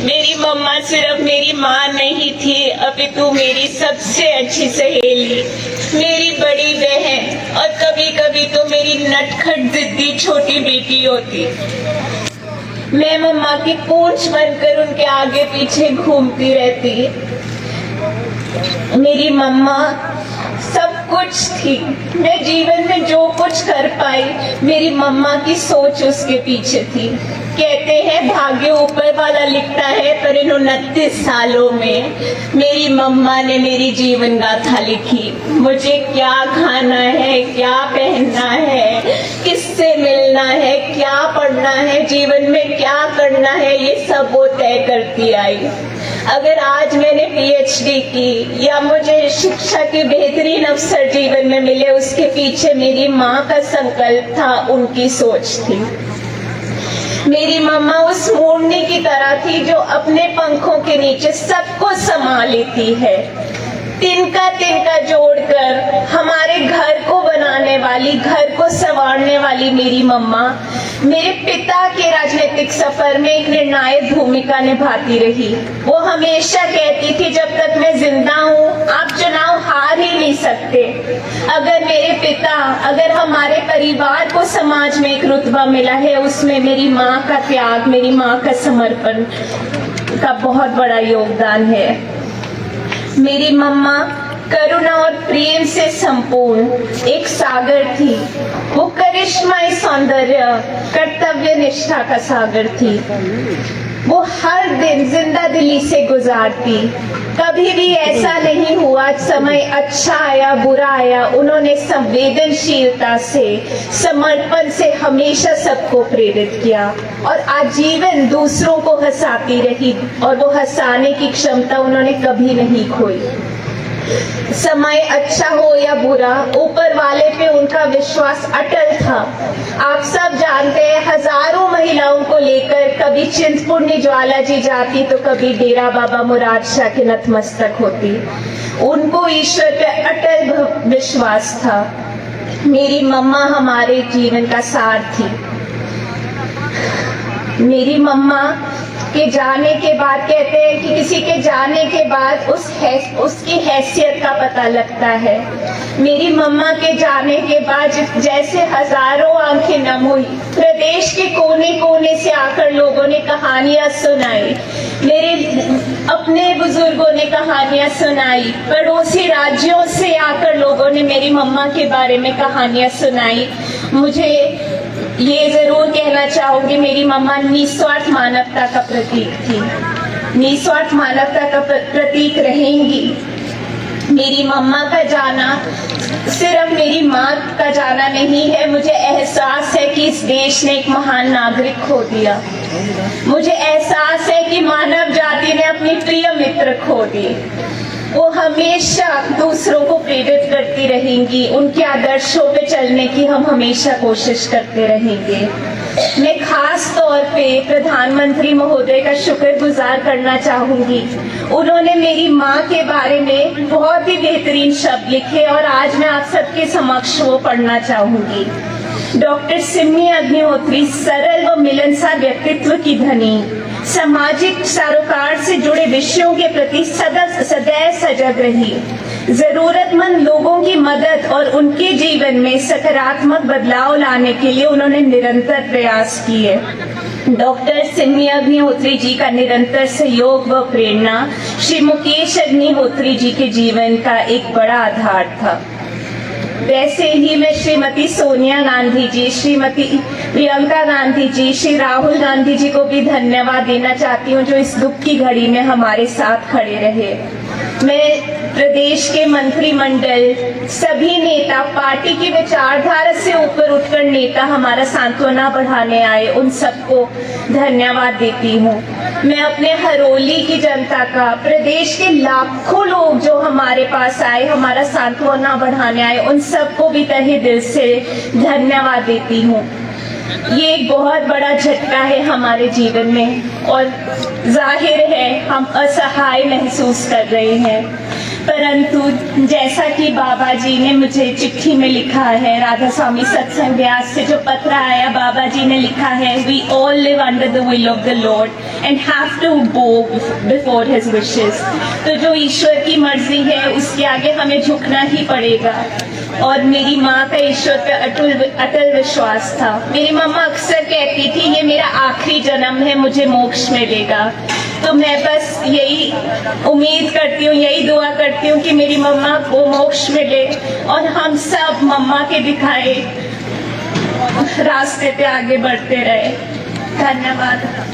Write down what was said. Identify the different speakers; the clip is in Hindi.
Speaker 1: मेरी मम्मा सिर्फ मेरी माँ नहीं थी, अपितु मेरी सबसे अच्छी सहेली, मेरी बड़ी बहन और कभी कभी तो मेरी नटखट जिद्दी छोटी बेटी होती। मैं मम्मा की पूंछ बनकर उनके आगे पीछे घूमती रहती। मेरी मम्मा सब कुछ थी। मैं जीवन में जो कुछ कर पाई, मेरी मम्मा की सोच उसके पीछे थी। कहते हैं भाग्य ऊपर वाला लिखता है, पर इन 29 सालों में मेरी मम्मा ने मेरी जीवन गाथा लिखी। मुझे क्या खाना है, क्या पहनना है, किससे मिलना है, क्या पढ़ना है, जीवन में क्या करना है, ये सब वो तय करती आई। अगर आज मैंने PhD की या मुझे शिक्षा के बेहतरीन अवसर जीवन में मिले, उसके पीछे मेरी माँ का संकल्प था, उनकी सोच थी। मेरी मम्मा उस मोरनी की तरह थी जो अपने पंखों के नीचे सबको समा लेती है। तिनका तिनका जोड़कर हमारे घर को बनाने वाली, घर को संवारने वाली मेरी मम्मा मेरे पिता के राजनीतिक सफर में एक निर्णायक भूमिका निभाती रही। वो हमेशा कहती थी, जब तक मैं जिंदा हूँ आप चुनाव हार ही नहीं सकते। अगर मेरे पिता, अगर हमारे परिवार को समाज में एक रुतबा मिला है, उसमें मेरी माँ का त्याग, मेरी माँ का समर्पण का बहुत बड़ा योगदान है। मेरी मम्मा करुणा और प्रेम से संपूर्ण एक सागर थी। वो करिश्माई सौंदर्य, कर्तव्य निष्ठा का सागर थी। वो हर दिन जिंदा दिली से गुजारती। कभी भी ऐसा नहीं हुआ समय अच्छा आया बुरा आया, उन्होंने संवेदनशीलता से, समर्पण से हमेशा सबको प्रेरित किया और आजीवन दूसरों को हंसाती रही, और वो हंसाने की क्षमता उन्होंने कभी नहीं खोई। समय अच्छा हो या बुरा, ऊपर वाले पे उनका विश्वास अटल था। आप सब जानते हैं, हजारों महिलाओं को लेकर कभी चिंतपूर्णी ज्वाला जी जाती तो कभी डेरा बाबा मुराद शाह के नतमस्तक होती। उनको ईश्वर पे अटल विश्वास था। मेरी मम्मा हमारे जीवन का सार थी। मेरी मम्मा के जाने के बाद, कहते हैं कि किसी के जाने के बाद उसकी हैसियत का पता लगता है। मेरी मम्मा के जाने के बाद जैसे हजारों आंखें नम हुई, प्रदेश के कोने कोने से आकर लोगों ने कहानियां सुनाई, मेरे अपने बुजुर्गों ने कहानियां सुनाई, पड़ोसी राज्यों से आकर लोगों ने मेरी मम्मा के बारे में कहानियां सुनाई। मुझे ये जरूर कहना चाहूंगी, मेरी मम्मा निस्वार्थ मानवता का प्रतीक थी, निस्वार्थ मानवता का प्रतीक रहेंगी। मेरी मम्मा का जाना सिर्फ मेरी माँ का जाना नहीं है, मुझे एहसास है कि इस देश ने एक महान नागरिक खो दिया। मुझे एहसास है कि मानव जाति ने अपनी प्रिय मित्र खो दी। वो हमेशा दूसरों को प्रेरित करती रहेंगी, उनके आदर्शों पे चलने की हम हमेशा कोशिश करते रहेंगे। मैं खास तौर पे प्रधानमंत्री महोदय का शुक्रगुजार करना चाहूंगी। उन्होंने मेरी माँ के बारे में बहुत ही बेहतरीन शब्द लिखे और आज मैं आप सबके समक्ष वो पढ़ना चाहूंगी। डॉक्टर सिम्मी अग्निहोत्री सरल व मिलनसार व्यक्तित्व की धनी, सामाजिक सरोकार से जुड़े विषयों के प्रति सदैव सजग रही, जरूरतमंद लोगों की मदद और उनके जीवन में सकारात्मक बदलाव लाने के लिए उन्होंने निरंतर प्रयास किए। डॉक्टर सिम्मी अग्निहोत्री जी का निरंतर सहयोग व प्रेरणा श्री मुकेश अग्निहोत्री जी के जीवन का एक बड़ा आधार था। वैसे ही मैं श्रीमती सोनिया गांधी जी, श्रीमती प्रियंका गांधी जी, श्री राहुल गांधी जी को भी धन्यवाद देना चाहती हूँ, जो इस दुख की घड़ी में हमारे साथ खड़े रहे। मैं प्रदेश के मंत्रिमंडल, सभी नेता, पार्टी की विचारधारा से ऊपर उठकर नेता हमारा सांत्वना बढ़ाने आए, उन सबको धन्यवाद देती हूँ। मैं अपने हरोली की जनता का, प्रदेश के लाखों लोग जो हमारे पास आए, हमारा सांत्वना बढ़ाने आए, उन सबको भी तहे दिल से धन्यवाद देती हूँ। ये एक बहुत बड़ा झटका है हमारे जीवन में और जाहिर है हम असहाय महसूस कर रहे हैं। परंतु जैसा कि बाबा जी ने मुझे चिट्ठी में लिखा है, राधा स्वामी सत्संग व्यास से जो पत्र आया, बाबा जी ने लिखा है, we all live under the will of the lord and have to bow before his wishes. तो जो ईश्वर की मर्जी है उसके आगे हमें झुकना ही पड़ेगा। और मेरी माँ का ईश्वर पे अटल विश्वास था। मेरी मम्मा अक्सर कहती थी, ये मेरा आखिरी जन्म है, मुझे मोक्ष मिलेगा। तो मैं बस यही उम्मीद करती हूँ, यही दुआ करती हूँ कि मेरी मम्मा को मोक्ष मिले और हम सब मम्मा के दिखाए रास्ते पे आगे बढ़ते रहे। धन्यवाद।